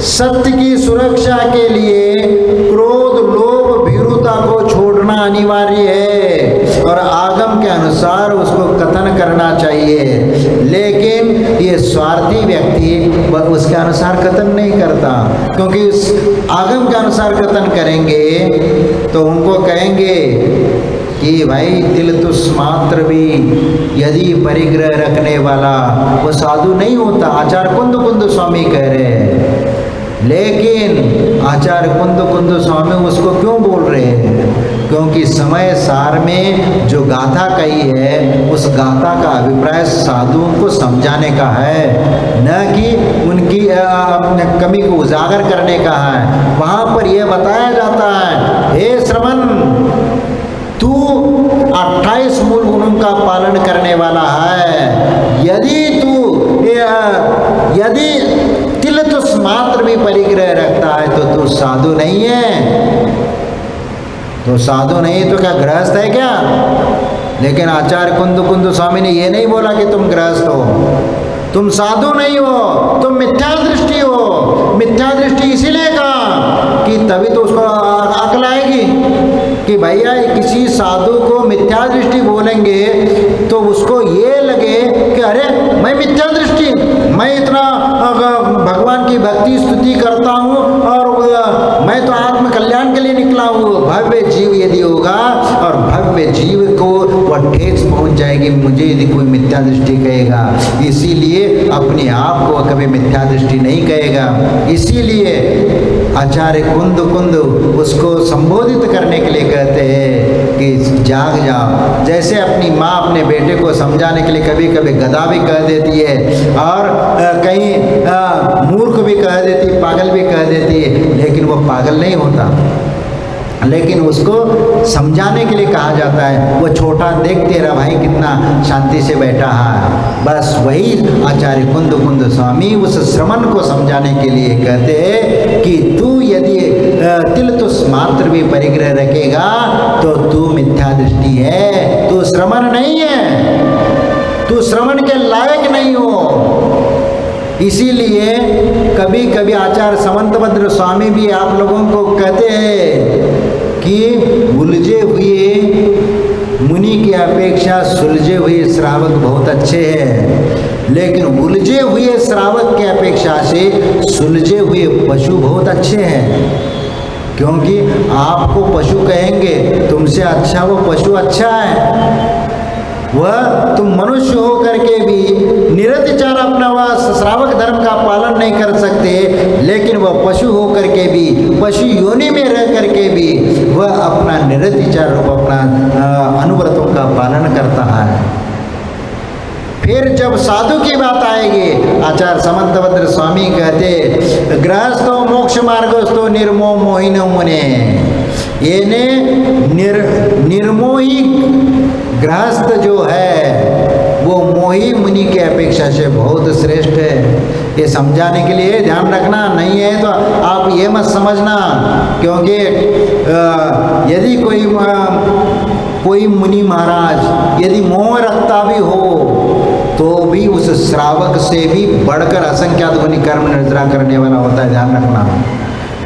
सत्य की सुरक्षा के लिए क्रोध लोभ भीरुता को छोड़ना अनिवार्य है और आगम के अनुसार उसको कथन करना चाहिए। लेकिन ये स्वार्थी व्यक्ति उसके अनुसार कथन नहीं करता, क्योंकि उस आगम के अनुसार कथन करेंगे तो उनको कहेंगे कि भाई तिल तुस मात्र भी यदि परिग्रह रखने वाला वो साधु नहीं होता। आचार्य कुंद स्वामी कह रहे हैं, लेकिन आचार्य कुंद स्वामी उसको क्यों बोल रहे हैं? क्योंकि समय सार में जो गाथा कही है उस गाथा का अभिप्राय साधुओं को समझाने का है, न कि उनकी कमी को उजागर करने का है। वहाँ पर यह बताया जाता है, हे श्रवण, तू 28 मूल गुणों का पालन करने वाला है। यदि तिल तुस मात्र भी परिग्रह रखता है तो तू साधु नहीं है। तो साधु नहीं तो क्या गृहस्थ है क्या? लेकिन आचार्य कुंद स्वामी ने यह नहीं बोला कि तुम गृहस्थ हो, तुम साधु नहीं हो, तुम मिथ्या दृष्टि हो। मिथ्या दृष्टि इसीलिए कहा कि तभी तो उसको अकल आएगी कि भैया किसी साधु को मिथ्या दृष्टि बोलेंगे तो उसको ये लगे कि अरे मैं मिथ्या दृष्टि, मैं इतना भगवान की भक्ति स्तुति करता हूँ और मैं तो आत्म कल्याण के लिए निकला हूँ। भव्य जीव यदि होगा और भव्य जीव को वह ठेस पहुँच जाएगी मुझे यदि कोई मिथ्या दृष्टि कहेगा। इसीलिए अपने आप को कभी मिथ्या दृष्टि नहीं कहेगा। इसीलिए आचार्य कुंद उसको संबोधित करने के लिए कहते हैं कि जाग जाओ। जैसे अपनी माँ अपने बेटे को समझाने के लिए कभी कभी गधा भी कह देती है और कहीं मूर्ख भी कह देती, पागल भी कह देती है, लेकिन वो पागल नहीं होता, लेकिन उसको समझाने के लिए कहा जाता है। वो छोटा देख तेरा भाई कितना शांति से बैठा है। बस वही आचार्य कुंद स्वामी उस श्रवण को समझाने के लिए कहते हैं कि तू यदि तिल तुस मात्र भी परिग्रह रखेगा तो तू मिथ्या दृष्टि है, तू श्रवण नहीं है, तू श्रवण के लायक नहीं हो। इसीलिए कभी कभी आचार्य समंतभद्र स्वामी भी आप लोगों को कहते हैं कि उलझे हुए मुनि की अपेक्षा सुलझे हुए श्रावक बहुत अच्छे हैं, लेकिन उलझे हुए श्रावक की अपेक्षा से सुलझे हुए पशु बहुत अच्छे हैं। क्योंकि आपको पशु कहेंगे, तुमसे अच्छा वो पशु अच्छा है। वह तुम मनुष्य हो करके भी निरतिचार अपना वह श्रावक धर्म का पालन नहीं कर सकते, लेकिन वह पशु हो करके भी, पशु योनि में रह करके भी वह अपना निरतिचार रूप अपना अनुव्रतों का पालन करता है। फिर जब साधु की बात आएगी, आचार्य समंतभद्र स्वामी कहते गृहस्थो मोक्ष मार्गस्थो निर्मो मोहिनो मुने। ये निर्मोही गृहस्थ जो है वो मोही मुनि के अपेक्षा से बहुत श्रेष्ठ है। ये समझाने के लिए ध्यान रखना, नहीं है तो आप ये मत समझना, क्योंकि यदि कोई मुनि महाराज यदि मोह रखता भी हो तो भी उस श्रावक से भी बढ़कर असंख्यात गुनी कर्म निर्जरा करने वाला होता है, ध्यान रखना।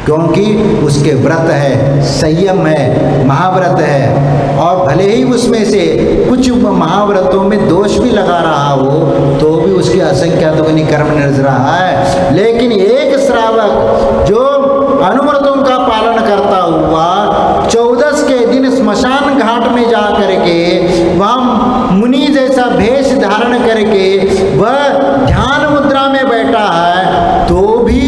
क्योंकि उसके व्रत है, संयम है, महाव्रत है, और भले ही उसमें से कुछ महाव्रतों में दोष भी लगा रहा हो तो भी उसके असंख्यात गुनी कर्म निर्जरा है। लेकिन एक श्रावक जो अनुव्रतों का पालन करता हुआ 14 के दिन स्मशान घाट में जा करके वह मुनि जैसा भेष धारण करके वह ध्यान मुद्रा में बैठा है, तो भी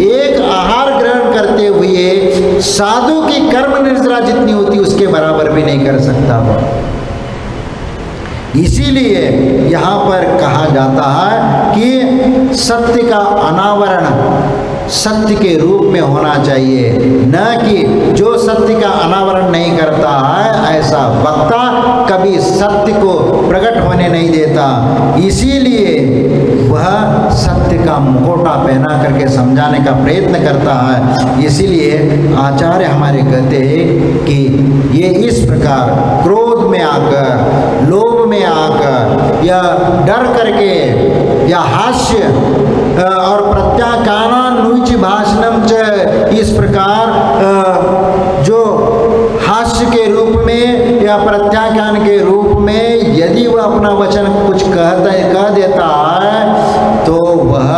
एक आहार ग्रहण करते हुए साधु की कर्म निर्जरा जितनी होती उसके बराबर भी नहीं कर सकता वह। इसीलिए यहाँ पर कहा जाता है कि सत्य का अनावरण सत्य के रूप में होना चाहिए, न कि जो सत्य का अनावरण नहीं करता है ऐसा वक्ता कभी सत्य को प्रकट होने नहीं देता। इसीलिए वह सत्य का मुखौटा पहना करके समझाने का प्रयत्न करता है। इसीलिए आचार्य हमारे कहते हैं कि ये इस प्रकार क्रोध में आकर, लोभ में आकर या डर करके या हास्य और प्रत्याख्यानानुच भाषणम च, इस प्रकार जो हास्य के रूप में या प्रत्याख्यान के रूप में यदि वह अपना वचन कुछ कह देता है तो वह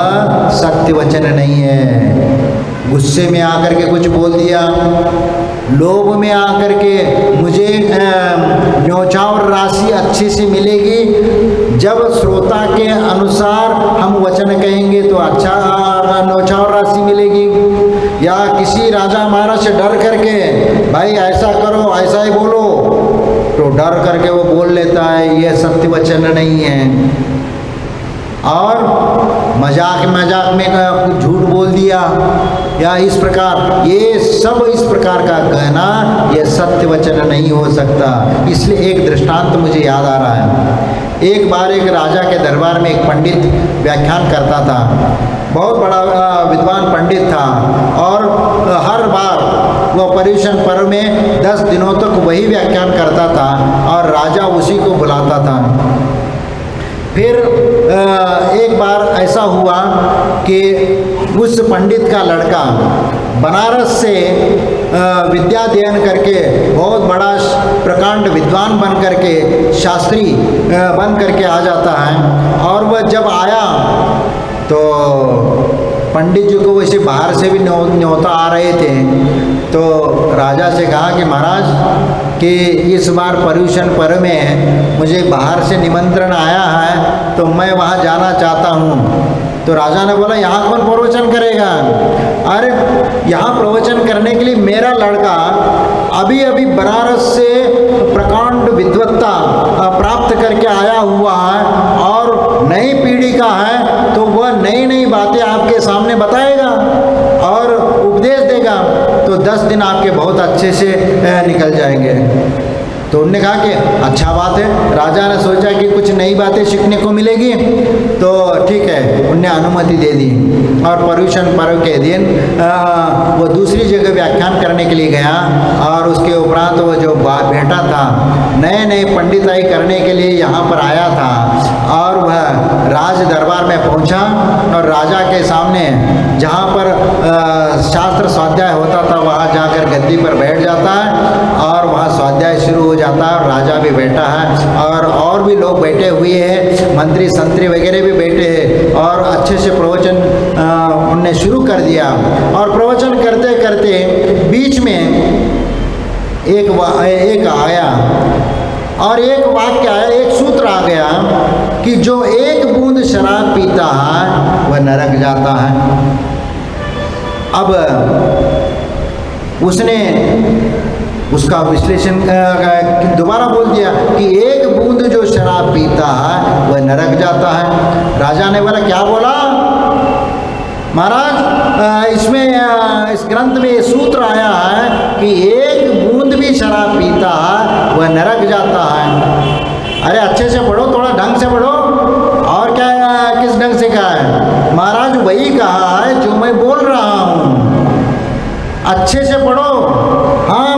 सत्य वचन नहीं है। गुस्से में आकर के कुछ बोल दिया, लोभ में आकर के मुझे न्योछावर राशि अच्छी सी मिलेगी, जब श्रोता के अनुसार हम वचन कहेंगे तो अच्छा न्योछावर राशि मिलेगी, या किसी राजा महाराज से डर करके भाई ऐसा करो ऐसा ही बोलो तो डर करके वो बोल लेता है, यह सत्य वचन नहीं है। और मजाक में कुछ झूठ बोल दिया या इस प्रकार, ये सब इस प्रकार का कहना यह सत्य वचन नहीं हो सकता। इसलिए एक दृष्टांत मुझे याद आ रहा है। एक बार एक राजा के दरबार में एक पंडित व्याख्यान करता था, बहुत बड़ा विद्वान पंडित था, और हर बार वह पर्युषण पर्व में 10 दिनों तक वही व्याख्यान करता था और राजा उसी को बुलाता था। फिर एक बार ऐसा हुआ कि उस पंडित का लड़का बनारस से विद्या अध्ययन करके बहुत बड़ा प्रकांड विद्वान बन करके, शास्त्री बन करके आ जाता है। और वह जब आया तो पंडित जी को वैसे बाहर से भी न्योता आ रहे थे, तो राजा से कहा कि महाराज कि इस बार पर्युषण पर्व में मुझे बाहर से निमंत्रण आया है तो मैं वहाँ जाना चाहता हूँ। तो राजा ने बोला यहाँ कौन प्रवचन करेगा? अरे यहाँ प्रवचन करने के लिए मेरा लड़का अभी अभी बनारस से प्रकांड विद्वत्ता प्राप्त करके आया हुआ है और नई पीढ़ी का है, तो वह नई नई बातें आपके सामने बताएगा और उपदेश देगा, तो 10 दिन आपके बहुत अच्छे से निकल जाएंगे। तो उन्होंने कहा कि अच्छा बात है। राजा ने सोचा कि कुछ नई बातें सीखने को मिलेगी, तो ठीक है, उनने अनुमति दे दी। और पर्युषण पर्व के दिन वो दूसरी जगह व्याख्यान करने के लिए गया, और उसके उपरांत वो जो बेटा था नए नए पंडिताई करने के लिए यहाँ पर आया था, और वह राज दरबार में पहुँचा और राजा के सामने जहाँ पर शास्त्र स्वाध्याय होता था वहाँ जाकर गद्दी पर बैठ जाता है और वहाँ स्वाध्याय शुरू हो जाता है। और राजा भी बैठा है और भी लोग बैठे हुए हैं, मंत्री संतरी वगैरह भी बैठे हैं, और अच्छे से प्रवचन उनने शुरू कर दिया। और प्रवचन करते करते बीच में एक आया और एक वाक्य आया, एक सूत्र आ गया कि जो एक बूंद शराब पीता है वह नरक जाता है। अब उसने उसका विश्लेषण दोबारा बोल दिया कि एक बूंद जो शराब पीता है वह नरक जाता है। राजा ने बोला क्या बोला? महाराज इसमें इस ग्रंथ में ये सूत्र आया है कि एक बूंद भी शराब पीता है वह नरक जाता है। अरे अच्छे से पढ़ो, थोड़ा ढंग से पढ़ो। और क्या किस ढंग से कहा है? महाराज वही कहा है जो मैं बोल रहा हूँ, अच्छे से पढ़ो। हाँ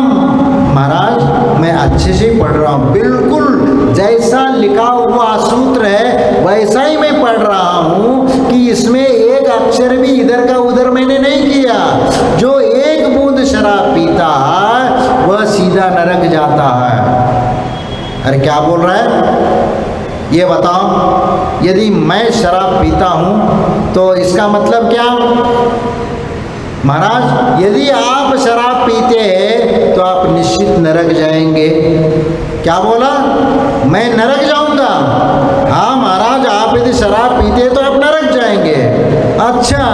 महाराज मैं अच्छे से पढ़ रहा हूँ, बिल्कुल जैसा लिखा हुआ सूत्र है वैसा ही मैं पढ़ रहा हूँ कि इसमें एक अक्षर भी इधर का उधर मैंने नहीं किया। जो एक बूंद शराब पीता है वह सीधा नरक जाता है। अरे क्या बोल रहा है ये बताओ। यदि मैं शराब पीता हूँ तो इसका मतलब क्या? महाराज यदि आप शराब पीते हैं तो आप निश्चित नरक जाएंगे। क्या बोला? मैं नरक जाऊंगा? हाँ महाराज, आप यदि शराब पीते हैं तो आप नरक जाएंगे। अच्छा,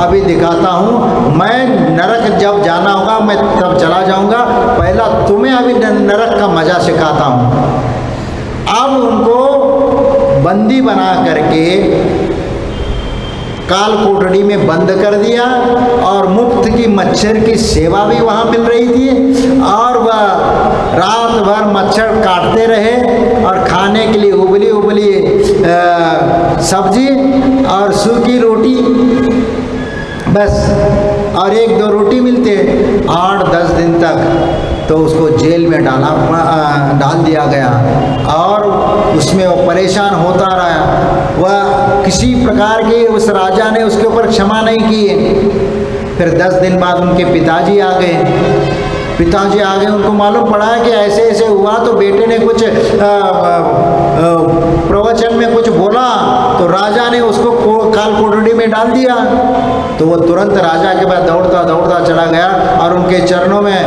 अभी दिखाता हूँ। मैं नरक जब जाना होगा मैं तब चला जाऊंगा। पहला तुम्हें अभी नरक का मजा सिखाता हूँ। अब उनको बंदी बना करके काल कोठड़ी में बंद कर दिया और मुफ्त की मच्छर की सेवा भी वहाँ मिल रही थी। और वह रात भर मच्छर काटते रहे और खाने के लिए उबली उबली सब्जी और सूखी रोटी बस, और 1-2 रोटी मिलते 8-10 दिन तक। तो उसको जेल में डाल दिया गया और उसमें वो परेशान होता रहा। वह किसी प्रकार के उस राजा ने उसके ऊपर क्षमा नहीं की। फिर 10 दिन बाद उनके पिताजी आ गए। उनको मालूम पड़ा कि ऐसे ऐसे हुआ। तो बेटे ने कुछ प्रवचन में कुछ बोला तो राजा ने उसको काल कोठड़ी में डाल दिया। तो वो तुरंत राजा के पास दौड़ता दौड़ता चला गया और उनके चरणों में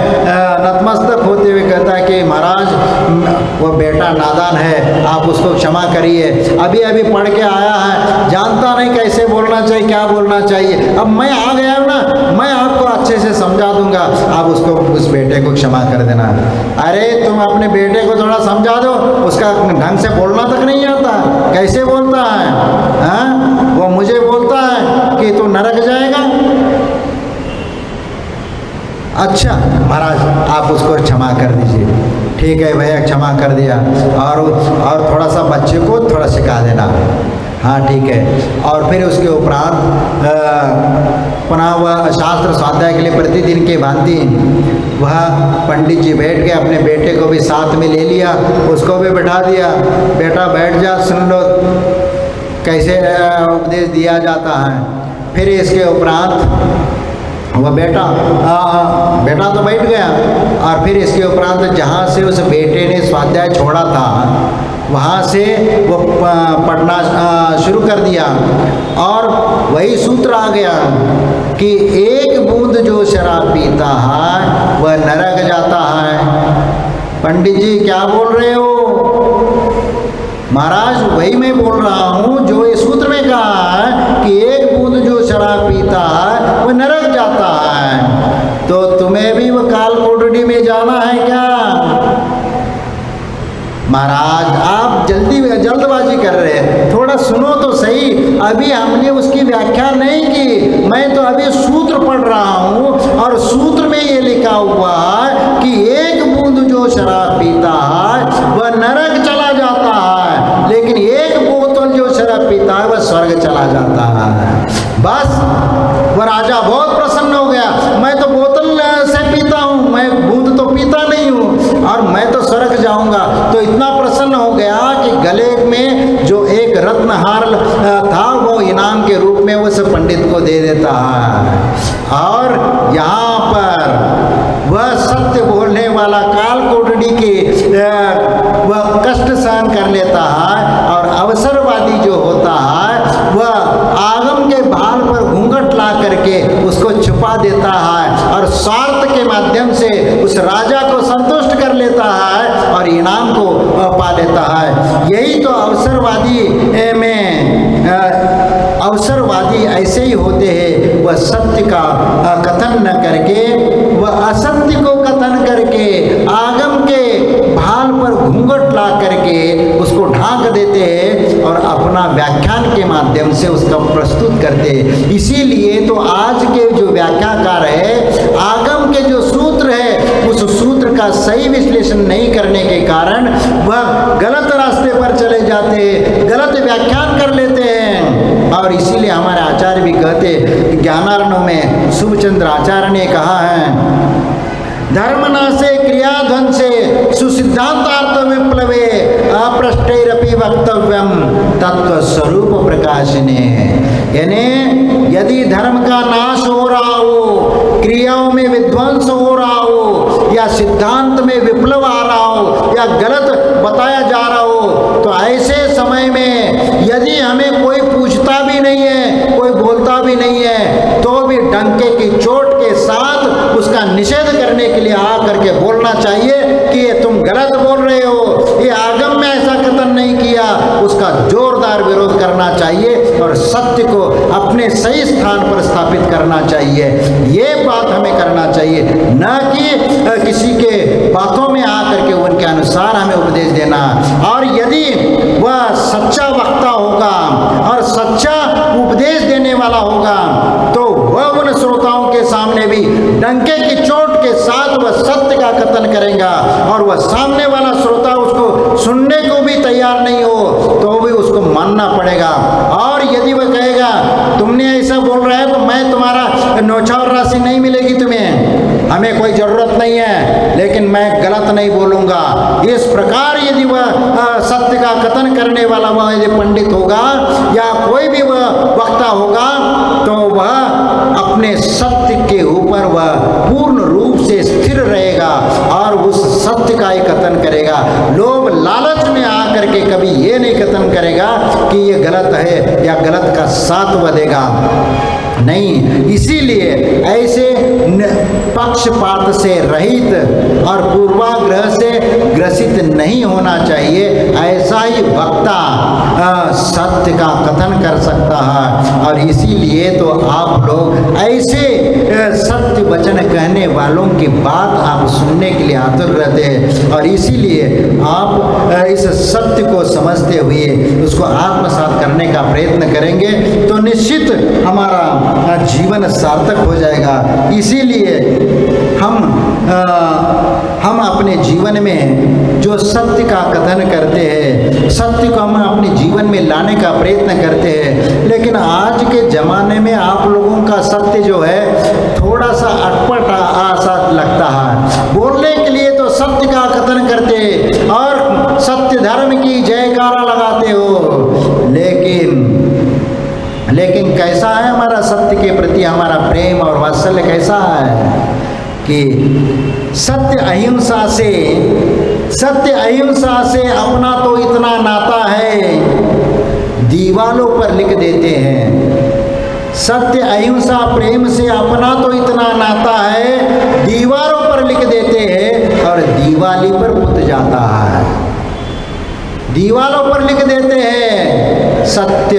नतमस्तक होते हुए कहता है कि महाराज वो बेटा नादान है, आप उसको क्षमा करिए। अभी अभी पढ़ के आया है, जानता नहीं कैसे बोलना चाहिए, क्या बोलना चाहिए। अब मैं आ गया हूँ ना, मैं आपको अच्छे से समझा दूंगा, आप उसको उस बेटे को क्षमा कर देना। अरे तुम अपने बेटे को थोड़ा समझा दो, उसका ढंग से बोलना तक नहीं आता, कैसे बोलता है? हाँ, वो मुझे बोलता है कि तू नरक जाएगा। अच्छा महाराज, आप उसको क्षमा कर दीजिए। ठीक है भैया, क्षमा कर दिया। और थोड़ा सा बच्चे को थोड़ा सिखा देना। हाँ ठीक है। और फिर उसके उपरांत पुनः वह शास्त्र स्वाध्याय के लिए प्रतिदिन के भांति वह पंडित जी बैठ गए, अपने बेटे को भी साथ में ले लिया, उसको भी बैठा दिया। बेटा बैठ जा, सुन लो कैसे उपदेश दिया जाता है। फिर इसके उपरांत वह बेटा तो बैठ गया। और फिर इसके उपरांत जहाँ से उस बेटे ने स्वाध्याय छोड़ा था वहाँ से वो पढ़ना शुरू कर दिया। और वही सूत्र आ गया कि एक बूंद जो शराब पीता है वह नरक जाता है। पंडित जी क्या बोल रहे हो? महाराज वही मैं बोल रहा हूँ जो इस सूत्र में कहा है कि एक बूंद जो शराब पीता है वह नरक जाता है। तो तुम्हें भी वह काल कोठड़ी में जाना है क्या? महाराज आप जल्दबाजी कर रहे हैं, थोड़ा सुनो तो सही। अभी हमने उसकी व्याख्या नहीं की, मैं तो अभी सूत्र पढ़ रहा हूँ और सूत्र में ये लिखा हुआ है कि एक बूंद जो शराब पीता है वह नरक चला जाता है, लेकिन एक बोतल जो शराब पीता है वह स्वर्ग चला जाता है। बस वह राजा बहुत प्रसन्न हो गया। मैं तो बोतल से पीता हूँ, मैं बूंद तो पीता नहीं हूँ और मैं तो स्वर्ग जाऊंगा। तो इतना प्रसन्न हो गया कि गले में जो एक रत्नहार था वो इनाम के रूप में उस पंडित को दे देता है। और यहाँ पर वह सत्य बोलने वाला काल कोठड़ी के वह कष्ट सहन कर लेता है और अवसरवादी जो होता है वह आगम के भाल पर घूंघट ला करके उसको छुपा देता है और स्वार्थ के माध्यम से उस राजा को संतुष्ट कर लेता है और इनाम को पा लेता है। यही तो अवसरवादी ऐसे ही होते हैं। वह सत्य का कथन न करके, वह असत्य को कथन करके, आगम के भाल पर घूंघट ला करके उसको ढांक देते हैं और अपना व्याख्यान के माध्यम से उसका प्रस्तुत करते हैं। इसीलिए तो आज के जो व्याख्याकार है, आगम के जो सूत्र है उस सूत्र का सही विश्लेषण नहीं करने के कारण वह गलत रास्ते पर चले जाते हैं, गलत व्याख्यान कर लेते हैं। और इसीलिए हमारे आचार्य भी कहते, ज्ञानार्णव में शुभचंद्र आचार्य ने कहा है, धर्मनाशे क्रियाध्वंसे सुसिद्धांतार्थ विप्लवे अपृष्टैरपि व वक्तव्यम तत्व स्वरूप प्रकाशने। यानी यदि धर्म का नाश हो रहा हो, क्रियाओं में विध्वंस हो रहा हो, या सिद्धांत में विप्लव आ रहा हो, या गलत बताया जा रहा हो, तो ऐसे समय में यदि हमें कोई पूछता भी नहीं है, कोई बोलता भी नहीं है, तो भी डंके की चोट के साथ उसका निषेध करने के लिए आ करके बोलना चाहिए कि ये तुम गलत बोल रहे हो, ये आगम में ऐसा कथन नहीं किया। उसका जोरदार विरोध करना चाहिए और सत्य को अपने सही स्थान पर स्थापित करना चाहिए। ये बात हमें करना चाहिए, न कि किसी के बातों में आकर के उनके अनुसार हमें उपदेश देना। और यदि वह सच्चा वक्ता होगा और सच्चा उपदेश देने वाला होगा, तो वह उन श्रोताओं के सामने भी डंके की चोट के साथ वह सत्य का कथन करेगा, और वह सामने वाला श्रोता उसको सुनने को भी तैयार नहीं हो तो भी उसको मानना पड़ेगा। और यदि वह कहेगा तुमने ऐसा बोल रहा है तो मैं तुम्हारा न्यौछावर राशि नहीं मिलेगी तुम्हें, हमें कोई जरूरत नहीं है, लेकिन मैं गलत नहीं बोलूंगा, इस प्रकार यदि वह सत्य का कथन करने वाला वह यदि पंडित होगा या कोई भी वह वक्ता होगा, तो वह अपने सत्य के ऊपर वह पूर्ण रूप से स्थिर रहेगा और उस सत्य का ही कथन करेगा। लोभ लालच में आकर के कभी ये नहीं कथन करेगा कि ये गलत है या गलत का साथ वह देगा, नहीं। इसीलिए ऐसे पक्षपात से रहित और पूर्वाग्रह से ग्रसित नहीं होना चाहिए। ऐसा ही वक्ता सत्य का कथन कर सकता है, और इसीलिए तो आप लोग ऐसे सत्य वचन कहने वालों की बात आप सुनने के लिए आतुर रहते हैं, और इसीलिए आप इस सत्य को समझते हुए उसको आत्मसात करने का प्रयत्न करेंगे तो निश्चित हमारा जीवन सार्थक हो जाएगा। इसीलिए हम अपने जीवन में जो सत्य का कथन करते हैं, सत्य को हम अपने जीवन में लाने का प्रयत्न करते हैं, लेकिन आज के ज़माने में आप लोगों का सत्य जो है थोड़ा सा अटपट आसा लगता है। बोलने के लिए तो सत्य का कथन करते और सत्य धर्म की जयकारा लगाते हो, लेकिन कैसा है हमारा सत्य के प्रति हमारा प्रेम और वात्सल्य कैसा है कि सत्य अहिंसा से अपना तो इतना नाता है, दीवालों पर लिख देते हैं। सत्य अहिंसा प्रेम से अपना तो इतना नाता है, दीवारों पर लिख देते हैं और दिवाली पर पुत जाता है। दीवारों पर लिख देते हैं सत्य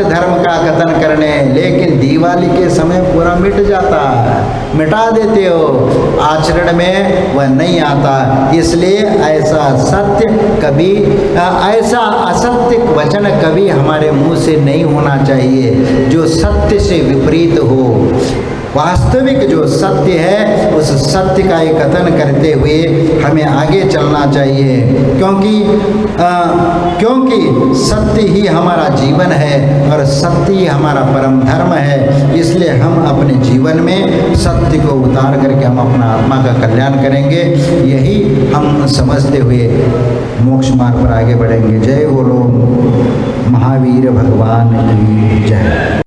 धर्म का कथन करने, लेकिन दिवाली के समय पूरा मिट जाता है, मिटा देते हो, आचरण में वह नहीं आता। इसलिए ऐसा असत्य वचन कभी हमारे मुंह से नहीं होना चाहिए जो सत्य से विपरीत हो। वास्तविक जो सत्य है उस सत्य का ही कथन करते हुए हमें आगे चलना चाहिए, क्योंकि सत्य ही हमारा जीवन है और सत्य ही हमारा परम धर्म है। इसलिए हम अपने जीवन में सत्य को उतार करके हम अपना आत्मा का कल्याण करेंगे, यही हम समझते हुए मोक्ष मार्ग पर आगे बढ़ेंगे। जय बोलो महावीर भगवान की जय।